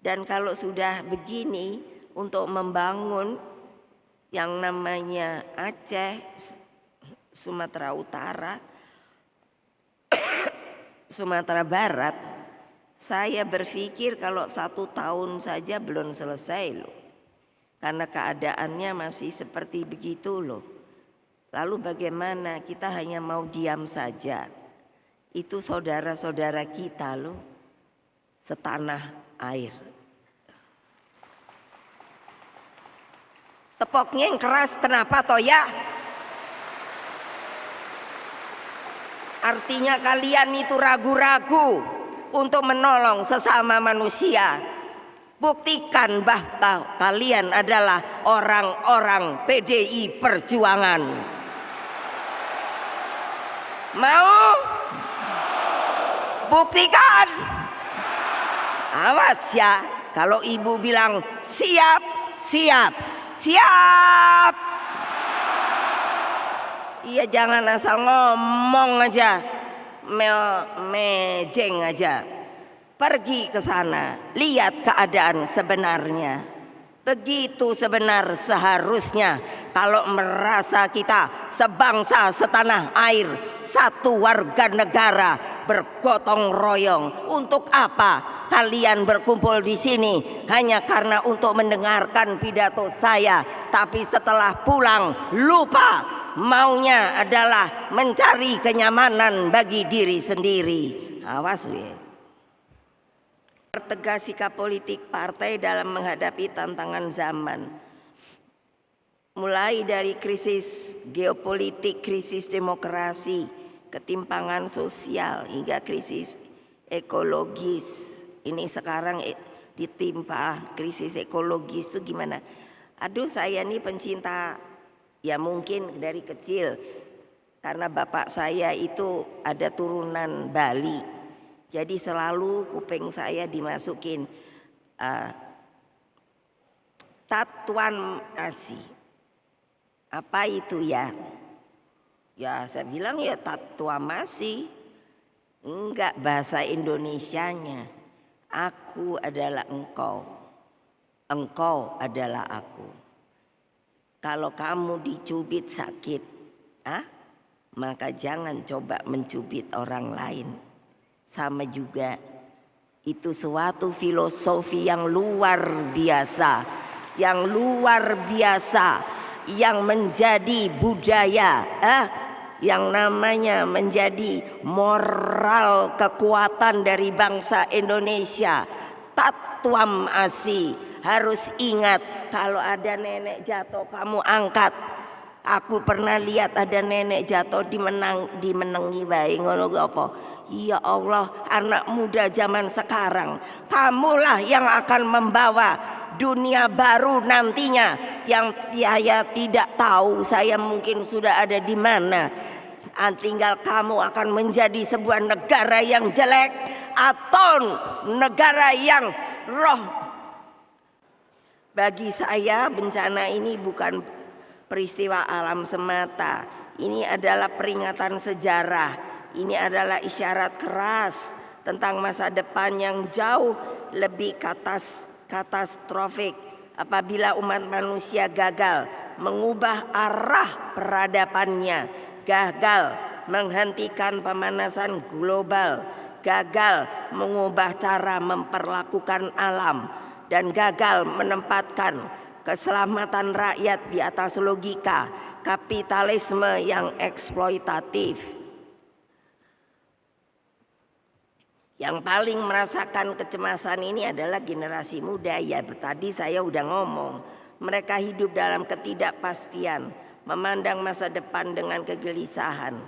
Dan kalau sudah begini, untuk membangun yang namanya Aceh, Sumatera Utara, Sumatera Barat, saya berpikir kalau 1 tahun saja belum selesai loh. Karena keadaannya masih seperti begitu loh. Lalu bagaimana, kita hanya mau diam saja? Itu saudara-saudara kita loh, setanah air. Tepoknya yang keras kenapa toh ya? Artinya kalian itu ragu-ragu untuk menolong sesama manusia. Buktikan bahwa kalian adalah orang-orang PDI Perjuangan. Mau? Buktikan. Awas ya, kalau ibu bilang siap, siap, siap. Iya, jangan asal ngomong aja, mejeng aja. Pergi ke sana, lihat keadaan sebenarnya. Begitu sebenar seharusnya. Kalau merasa kita sebangsa setanah air, satu warga negara bergotong royong. Untuk apa kalian berkumpul di sini? Hanya karena untuk mendengarkan pidato saya, tapi setelah pulang lupa, maunya adalah mencari kenyamanan bagi diri sendiri. Awas ya. Pertegas sikap politik partai dalam menghadapi tantangan zaman. Mulai dari krisis geopolitik, krisis demokrasi, ketimpangan sosial, hingga krisis ekologis. Ini sekarang ditimpa krisis ekologis itu gimana? Aduh, saya nih pencinta, ya mungkin dari kecil, karena bapak saya itu ada turunan Bali. Jadi selalu kuping saya dimasukin tatuan asi. Apa itu ya? Ya saya bilang ya tatuamasi. Enggak, bahasa Indonesianya. Aku adalah engkau. Engkau adalah aku. Kalau kamu dicubit sakit, maka jangan coba mencubit orang lain. Sama juga, itu suatu filosofi yang luar biasa, yang luar biasa, yang menjadi budaya, yang namanya menjadi moral kekuatan dari bangsa Indonesia. Tatuam asi, harus ingat, kalau ada nenek jatuh kamu angkat. Aku pernah lihat ada nenek jatuh dimenangi bae ngono apa. Ya Allah, anak muda zaman sekarang, kamulah yang akan membawa dunia baru nantinya, yang saya tidak tahu, saya mungkin sudah ada di mana. Tinggal kamu akan menjadi sebuah negara yang jelek atau negara yang roh. Bagi saya bencana ini bukan peristiwa alam semata. Ini adalah peringatan sejarah. Ini adalah isyarat keras tentang masa depan yang jauh lebih katastrofik apabila umat manusia gagal mengubah arah peradabannya, gagal menghentikan pemanasan global, gagal mengubah cara memperlakukan alam, dan gagal menempatkan keselamatan rakyat di atas logika kapitalisme yang eksploitatif. Yang paling merasakan kecemasan ini adalah generasi muda. Ya tadi saya udah ngomong, mereka hidup dalam ketidakpastian, memandang masa depan dengan kegelisahan.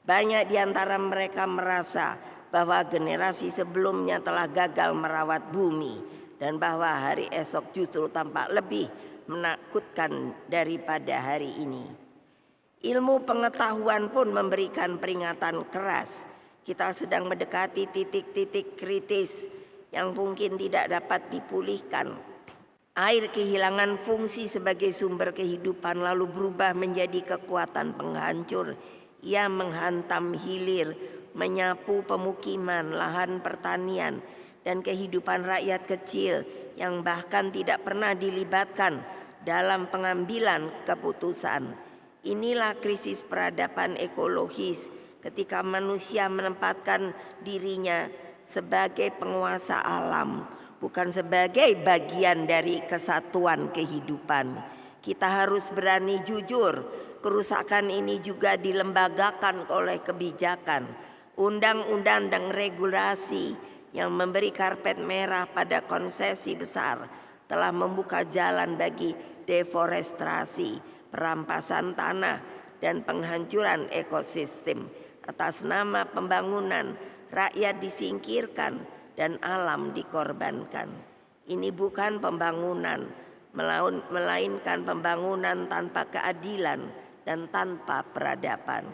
Banyak di antara mereka merasa bahwa generasi sebelumnya telah gagal merawat bumi, dan bahwa hari esok justru tampak lebih menakutkan daripada hari ini. Ilmu pengetahuan pun memberikan peringatan keras. Kita sedang mendekati titik-titik kritis yang mungkin tidak dapat dipulihkan. Air kehilangan fungsi sebagai sumber kehidupan lalu berubah menjadi kekuatan penghancur. Ia menghantam hilir, menyapu pemukiman, lahan pertanian, dan kehidupan rakyat kecil yang bahkan tidak pernah dilibatkan dalam pengambilan keputusan. Inilah krisis peradaban ekologis ketika manusia menempatkan dirinya sebagai penguasa alam, bukan sebagai bagian dari kesatuan kehidupan. Kita harus berani jujur, kerusakan ini juga dilembagakan oleh kebijakan, undang-undang dan regulasi yang memberi karpet merah pada konsesi besar telah membuka jalan bagi deforestasi, perampasan tanah, dan penghancuran ekosistem. Atas nama pembangunan, rakyat disingkirkan dan alam dikorbankan. Ini bukan pembangunan, melainkan pembangunan tanpa keadilan dan tanpa peradaban.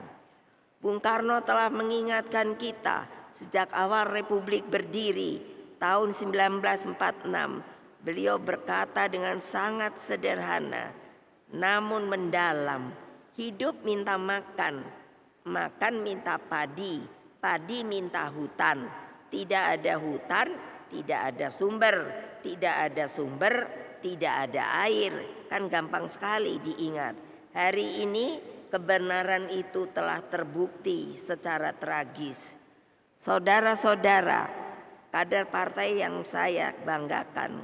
Bung Karno telah mengingatkan kita sejak awal Republik berdiri tahun 1946. Beliau berkata dengan sangat sederhana namun mendalam, hidup minta makan, makan minta padi, padi minta hutan. Tidak ada hutan, tidak ada sumber, tidak ada sumber, tidak ada air. Kan gampang sekali diingat. Hari ini kebenaran itu telah terbukti secara tragis. Saudara-saudara, kader partai yang saya banggakan,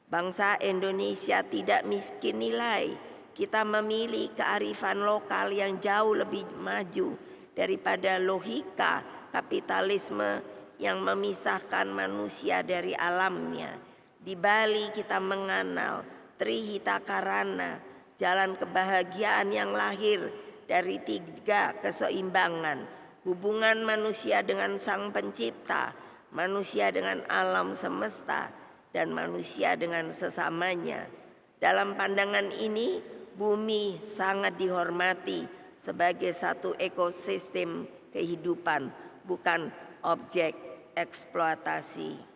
bangsa Indonesia tidak miskin nilai. Kita memilih kearifan lokal yang jauh lebih maju daripada logika kapitalisme yang memisahkan manusia dari alamnya. Di Bali kita mengenal Trihita Karana, jalan kebahagiaan yang lahir dari 3 keseimbangan, hubungan manusia dengan Sang Pencipta, manusia dengan alam semesta, dan manusia dengan sesamanya. Dalam pandangan ini, bumi sangat dihormati sebagai satu ekosistem kehidupan, bukan objek eksploitasi.